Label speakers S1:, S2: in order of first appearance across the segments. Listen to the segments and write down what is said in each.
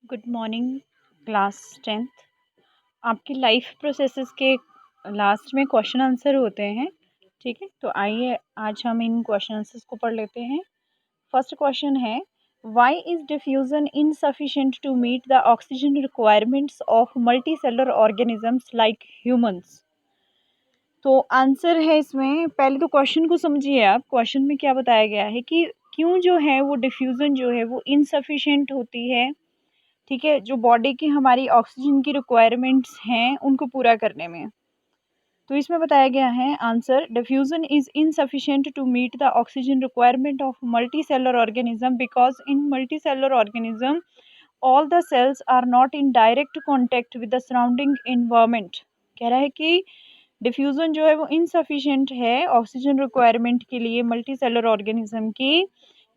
S1: Good morning class 10th। आपकी life processes के last में क्वेश्चन आंसर होते हैं। ठीक है, तो आइए आज हम इन क्वेश्चन आंसर्स को पढ़ लेते हैं। फर्स्ट क्वेश्चन है, why is diffusion insufficient to meet the oxygen requirements of multicellular organisms like humans. तो आंसर है इसमें, पहले तो क्वेश्चन को समझिए आप। क्वेश्चन में क्या बताया गया है कि क्यों जो है वो डिफ्यूज़न जो है वो इनसफिशिएंट होती है। ठीक है, जो बॉडी की हमारी ऑक्सीजन की रिक्वायरमेंट्स हैं उनको पूरा करने में। तो इसमें बताया गया है answer, diffusion is insufficient to meet the oxygen requirement of multicellular organism because in multicellular organism all the cells are not in direct contact with the surrounding environment. कह रहा है कि डिफ्यूजन जो है वो इनसफिशिएंट है ऑक्सीजन रिक्वायरमेंट के लिए मल्टीसेलुलर ऑर्गेनिज्म की,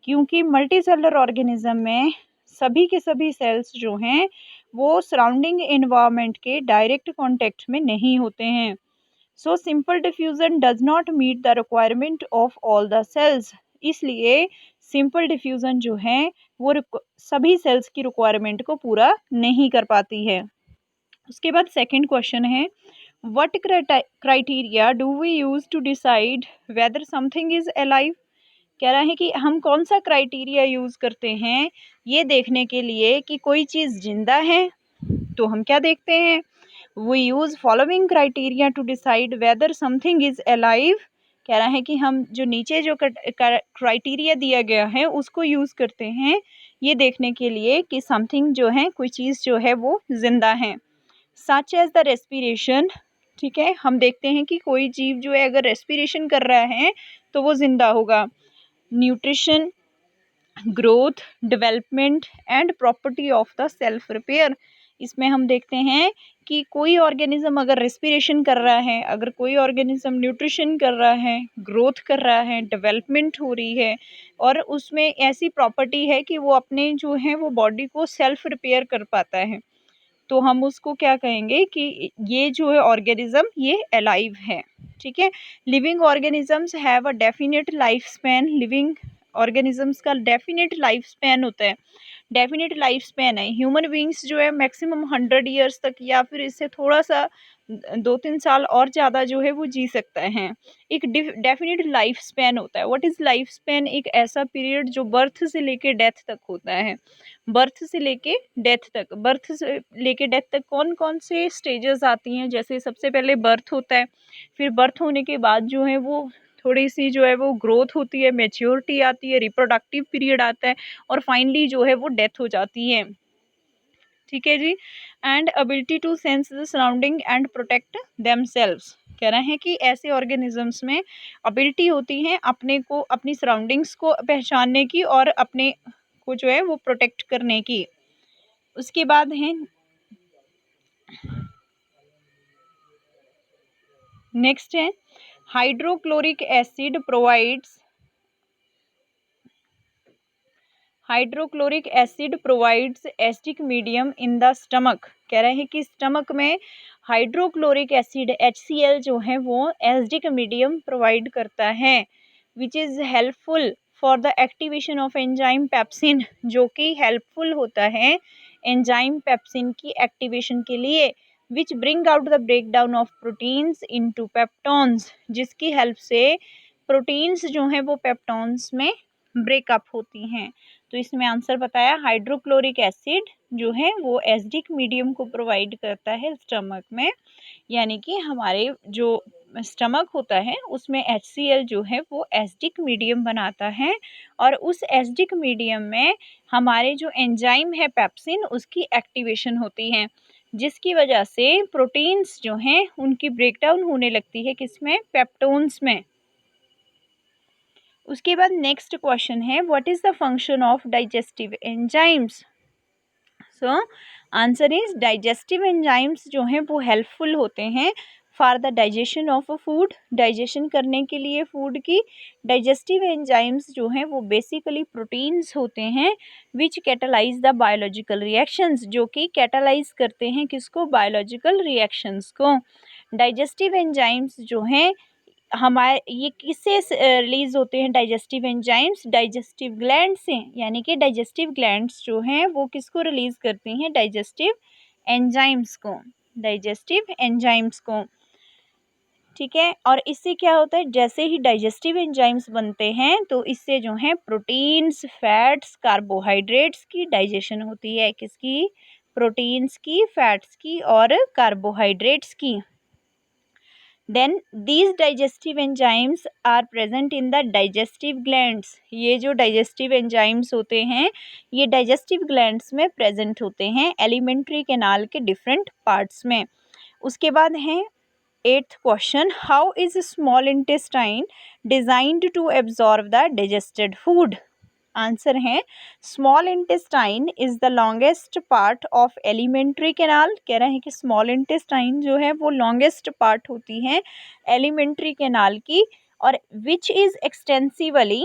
S1: क्योंकि मल्टीसेलुलर ऑर्गेनिज्म में सभी के सभी सेल्स जो हैं वो सराउंडिंग इन्वायरमेंट के डायरेक्ट कांटेक्ट में नहीं होते हैं। So simple diffusion does not meet the requirement of all the cells. इसलिए सिंपल डिफ्यूजन जो है वो सभी सेल्स की रिक्वायरमेंट को पूरा नहीं कर पाती है। उसके बाद सेकंड क्वेश्चन है, what criteria do we use to decide whether something is alive. कह रहा है कि हम कौन सा क्राइटेरिया यूज़ करते हैं ये देखने के लिए कि कोई चीज़ जिंदा है। तो हम क्या देखते हैं, we use following criteria to decide whether something is alive. कह रहा है कि हम जो नीचे जो क्राइटेरिया दिया गया है उसको यूज़ करते हैं ये देखने के लिए कि समथिंग जो है, कोई चीज़ जो है वो जिंदा है। Such as the respiration. ठीक है, हम देखते हैं कि कोई जीव जो है अगर रेस्पिरेशन कर रहा है तो वो जिंदा होगा। Nutrition, growth, development and property of the self repair. इसमें हम देखते हैं कि कोई ऑर्गेनिज्म अगर रेस्पिरेशन कर रहा है, अगर कोई ऑर्गेनिज्म न्यूट्रिशन कर रहा है, ग्रोथ कर रहा है, डेवलपमेंट हो रही है और उसमें ऐसी प्रॉपर्टी है कि वो अपने जो है वो बॉडी को सेल्फ रिपेयर कर पाता है, तो हम उसको क्या कहेंगे कि ये जो है ऑर्गेनिज्म ये अलाइव है। ठीक है, living organisms have a definite life span. Living organisms का डेफिनेट लाइफ स्पैन होता है, डेफिनेट लाइफ स्पैन है। ह्यूमन बींग्स जो है मैक्सिमम 100 ईयर्स तक या फिर इससे थोड़ा सा 2-3 साल और ज़्यादा जो है वो जी सकता है। एक डेफिनेट लाइफ स्पैन होता है। What is life span? एक ऐसा पीरियड जो बर्थ से लेके डेथ तक होता है। बर्थ से लेके डेथ तक, बर्थ से लेके डेथ तक कौन कौन से स्टेजेस आती हैं, जैसे सबसे पहले बर्थ होता है, फिर बर्थ होने के बाद जो है वो थोड़ी सी जो है वो ग्रोथ होती है, मैच्योरिटी आती है, रिप्रोडक्टिव पीरियड आता है और फाइनली जो है वो डेथ हो जाती है। ठीक है जी। And ability to sense the surrounding and protect themselves. कह रहे हैं कि ऐसे ऑर्गेनिजम्स में एबिलिटी होती है अपने को, अपनी सराउंडिंग्स को पहचानने की और अपने को जो है वो प्रोटेक्ट करने की। उसके बाद है नेक्स्ट है, hydrochloric acid provides, hydrochloric acid provides acidic medium in the stomach. कह रहे हैं कि स्टमक में हाइड्रोक्लोरिक एसिड HCl जो है वो एसिडिक मीडियम प्रोवाइड करता है, which is helpful for the activation of enzyme pepsin, जो कि हेल्पफुल होता है एंजाइम पेप्सिन की एक्टिवेशन के लिए, which bring out the break down of proteins into peptones, जिसकी हेल्प से प्रोटीन्स जो हैं वो पेप्टॉन्स में ब्रेकअप होती हैं। तो इसमें आंसर बताया, हाइड्रोक्लोरिक एसिड जो है वो एसिडिक मीडियम को प्रोवाइड करता है स्टमक में, यानी कि हमारे जो स्टमक होता है उसमें HCl जो है वो एसिडिक मीडियम बनाता है और उस एसिडिक मीडियम में हमारे जो एंजाइम है पेप्सिन उसकी एक्टिवेशन होती है, जिसकी वजह से प्रोटीन्स जो हैं उनकी ब्रेकडाउन होने लगती है, किसमें? पेप्टोन्स में। उसके बाद नेक्स्ट क्वेश्चन है, what is the function of digestive enzymes. So answer is, digestive enzymes जो हैं वो हेल्पफुल होते हैं for the digestion of a food, digestion करने के लिए फूड की। डाइजेस्टिव एंजाइम्स जो हैं वो बेसिकली प्रोटीन्स होते हैं विच कैटालाइज द बायोलॉजिकल रिएक्शंस, जो कि कैटालाइज करते हैं किसको? बायोलॉजिकल रिएक्शंस को। डाइजेस्टिव एंजाइम्स जो हैं हमारे ये किससे रिलीज होते हैं डाइजेस्टिव एंजाइम्स? डाइजेस्टिव ग्लैंड से, यानी कि डाइजेस्टिव ग्लैंड्स जो हैं वो किसको रिलीज करती हैं? डाइजेस्टिव एंजाइम्स को, डाइजेस्टिव एंजाइम्स को, ठीक है। और इससे क्या होता है, जैसे ही डाइजेस्टिव एंजाइम्स बनते हैं तो इससे जो है प्रोटीन्स, फैट्स, कार्बोहाइड्रेट्स की डाइजेशन होती है। किसकी? प्रोटीन्स की, फैट्स की और कार्बोहाइड्रेट्स की। Then these digestive enzymes are present in the digestive glands. ये जो डाइजेस्टिव एंजाइम्स होते हैं ये डाइजेस्टिव ग्लैंड्स में प्रेजेंट होते हैं, एलिमेंट्री कैनाल के डिफरेंट पार्ट्स में। उसके बाद है 8th question, how is small intestine designed to absorb the digested food? Answer है small intestine is the longest part of alimentary canal. कह रहे हैं कि स्मॉल इंटेस्टाइन जो है वो लॉन्गेस्ट पार्ट होती है एलिमेंट्री कैनाल की, और which is extensively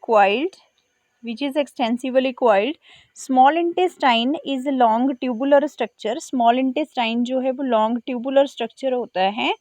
S1: coiled, which is extensively coiled. Small intestine is a long tubular structure. Small intestine जो है वो long tubular structure होता है.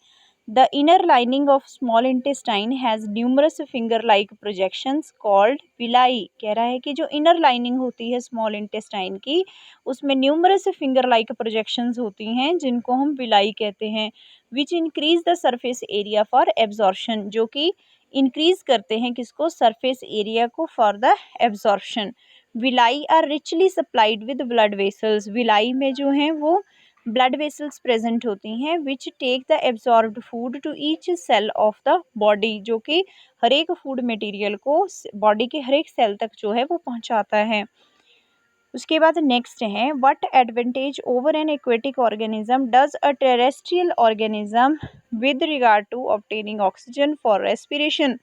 S1: The inner lining of small intestine has numerous finger-like projections called villi. कह रहा है कि जो inner lining होती है small intestine की उसमें numerous finger-like projections होती हैं जिनको हम villi कहते हैं, which increase the surface area for absorption, जो कि इंक्रीज करते हैं किसको? सरफेस एरिया को for the absorption. Villi are richly supplied with blood vessels. Villi में जो हैं वो ब्लड वेसल्स प्रेजेंट होती हैं which take the absorbed food to each cell of the body, जो कि हर एक फूड मटेरियल को बॉडी के हर एक सेल तक जो है वो पहुंचाता है. उसके बाद नेक्स्ट है, what advantage over an aquatic organism does a terrestrial organism with regard to obtaining oxygen for respiration?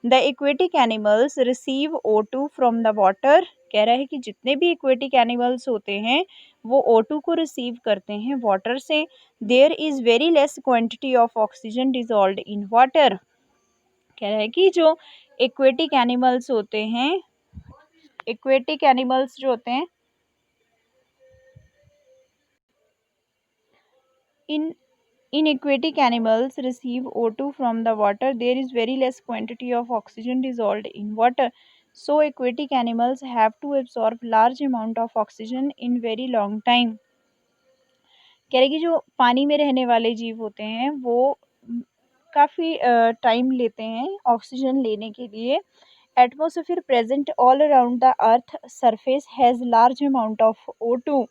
S1: The aquatic animals receive O2 from the water. कह रहा है कि जितने भी एक्वेटिक एनिमल्स होते हैं वो O2 को रिसीव करते हैं वाटर से. There is very less quantity of oxygen dissolved in water. कह रहा है कि जो एक्वेटिक एनिमल्स होते हैं, एक्वेटिक एनिमल्स जो होते हैं in aquatic animals receive O2 from the water. There is very less quantity of oxygen dissolved in water, so aquatic animals have to absorb large amount of oxygen in very long time. कह रहे कि जो पानी में रहने वाले जीव होते हैं वो काफ़ी टाइम लेते हैं ऑक्सीजन लेने के लिए. Atmosphere present all around the earth surface has large amount of O2.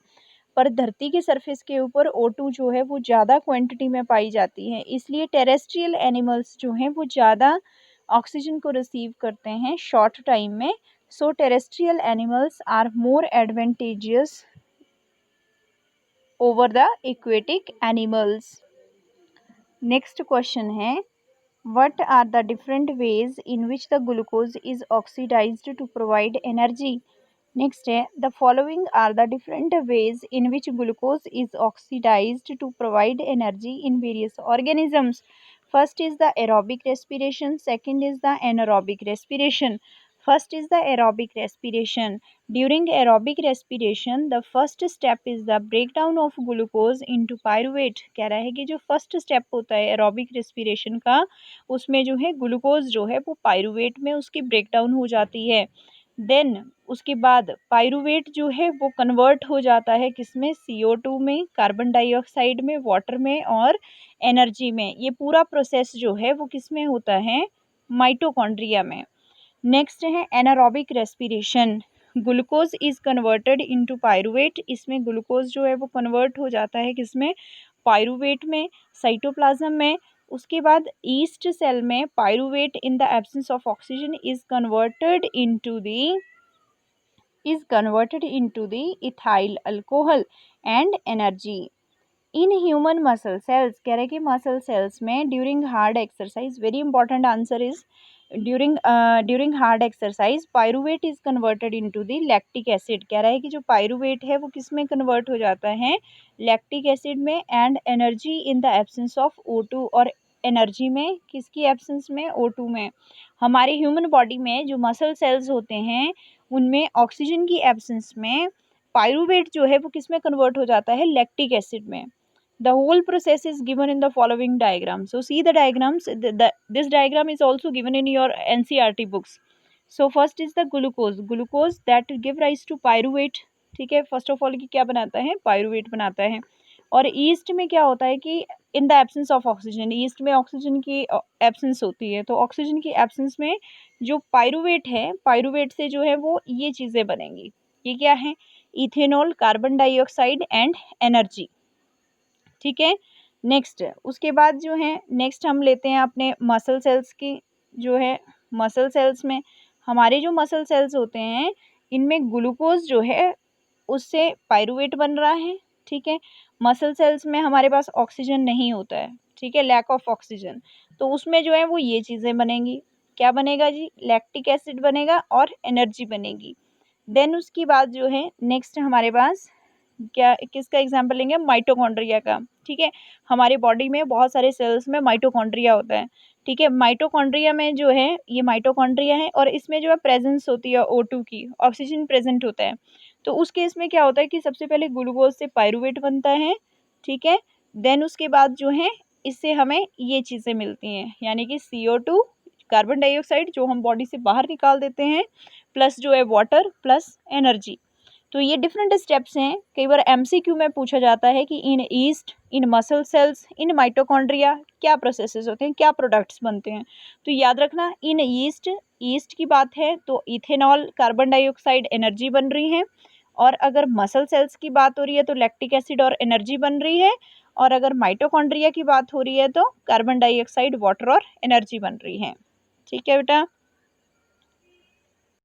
S1: पर धरती के सरफेस के ऊपर O2 जो है वो ज़्यादा क्वांटिटी में पाई जाती है, इसलिए टेरेस्ट्रियल एनिमल्स जो हैं वो ज़्यादा ऑक्सीजन को रिसीव करते हैं शॉर्ट टाइम में. So terrestrial animals are more advantageous over the aquatic animals. Next question है, what are the different ways in which the glucose is oxidised to provide energy? Next है, the following are the different ways in which glucose is oxidised to provide energy in various organisms. First is the aerobic respiration, second is the anaerobic respiration. First is the aerobic respiration. During aerobic respiration the first step is the breakdown of glucose into pyruvate. कह रहा है कि जो first step होता है aerobic respiration का उसमें जो है ग्लूकोज जो है वो पायरुवेट में उसकी ब्रेकडाउन हो जाती है. देन उसके बाद पायरुवेट जो है वो कन्वर्ट हो जाता है किसमें? CO2 में, कार्बन डाइऑक्साइड में, वाटर में और एनर्जी में. ये पूरा प्रोसेस जो है वो किस में होता है? माइटोकॉन्ड्रिया में. नेक्स्ट है anaerobic respiration. Glucose is converted into pyruvate. इसमें ग्लूकोज जो है वो कन्वर्ट हो जाता है किसमें? पायरुवेट में, साइटोप्लाज्म में. उसके बाद ईस्ट सेल में pyruvate in the absence of oxygen is converted into the ethyl alcohol and energy. In human muscle cells, कह रहे कि मसल सेल्स में during hard exercise, very important answer is during hard exercise pyruvate is converted into the lactic acid. कह रहा है कि जो pyruvate है वो किस में कन्वर्ट हो जाता है? लैक्टिक एसिड में. And energy in the absence of O2, और एनर्जी में किसकी एब्सेंस में? O2 में. हमारे ह्यूमन बॉडी में जो मसल सेल्स होते हैं उनमें ऑक्सीजन की एब्सेंस में पायरूवेट जो है वो किस में कन्वर्ट हो जाता है, लैक्टिक एसिड में। The whole process is given in the following diagram. So see the diagrams. This diagram is also given in your NCERT books. So first is the glucose. Glucose that give rise to pyruvate. ठीक है, first of all की क्या बनाता है, pyruvate बनाता है। और east में क्या होता है कि in the absence of oxygen, east में ऑक्सीजन की एब्सेंस होती है, तो ऑक्सीजन की एब्सेंस में जो पायरूवेट है, पायरूवेट से जो है वो ये चीज़ें बनेंगी। ये क्या है, ethanol, carbon dioxide and energy. ठीक है, नेक्स्ट उसके बाद जो है नेक्स्ट हम लेते हैं अपने मसल सेल्स की। जो है मसल सेल्स में हमारे जो मसल सेल्स होते हैं इनमें ग्लूकोज जो है उससे पायरूवेट बन रहा है। ठीक है, मसल सेल्स में हमारे पास ऑक्सीजन नहीं होता है, ठीक है, लैक ऑफ ऑक्सीजन, तो उसमें जो है वो ये चीज़ें बनेंगी। क्या बनेगा जी, लैक्टिक एसिड बनेगा और एनर्जी बनेगी। देन उसकी बाद जो है नेक्स्ट हमारे पास क्या, किसका एग्जाम्पल लेंगे, माइटोकॉन्ड्रिया का। ठीक है, हमारे बॉडी में बहुत सारे सेल्स में माइटोकॉन्ड्रिया होता है। ठीक है, माइटोकॉन्ड्रिया में जो है ये माइटोकॉन्ड्रिया है और इसमें जो है प्रेजेंस होती है O2 की, ऑक्सीजन प्रेजेंट होता है। तो उस केस में क्या होता है कि सबसे पहले ग्लूकोज से पायरूवेट बनता है। ठीक है, देन उसके बाद जो है इससे हमें ये चीज़ें मिलती हैं, यानी कि CO2, कार्बन डाइऑक्साइड जो हम बॉडी से बाहर निकाल देते हैं, प्लस जो है वाटर प्लस एनर्जी। तो ये डिफरेंट स्टेप्स हैं। कई बार MCQ में पूछा जाता है कि in yeast, in muscle cells, in mitochondria क्या प्रोसेसेस होते हैं, क्या प्रोडक्ट्स बनते हैं। तो याद रखना, इन ईस्ट, ईस्ट की बात है तो इथेनॉल, कार्बन डाइऑक्साइड, एनर्जी बन रही है। और अगर मसल सेल्स की बात हो रही है तो लैक्टिक एसिड और एनर्जी बन रही है। और अगर माइटोकॉन्ड्रिया की बात हो रही है तो कार्बन डाइऑक्साइड, वाटर और एनर्जी बन रही है। ठीक है बेटा।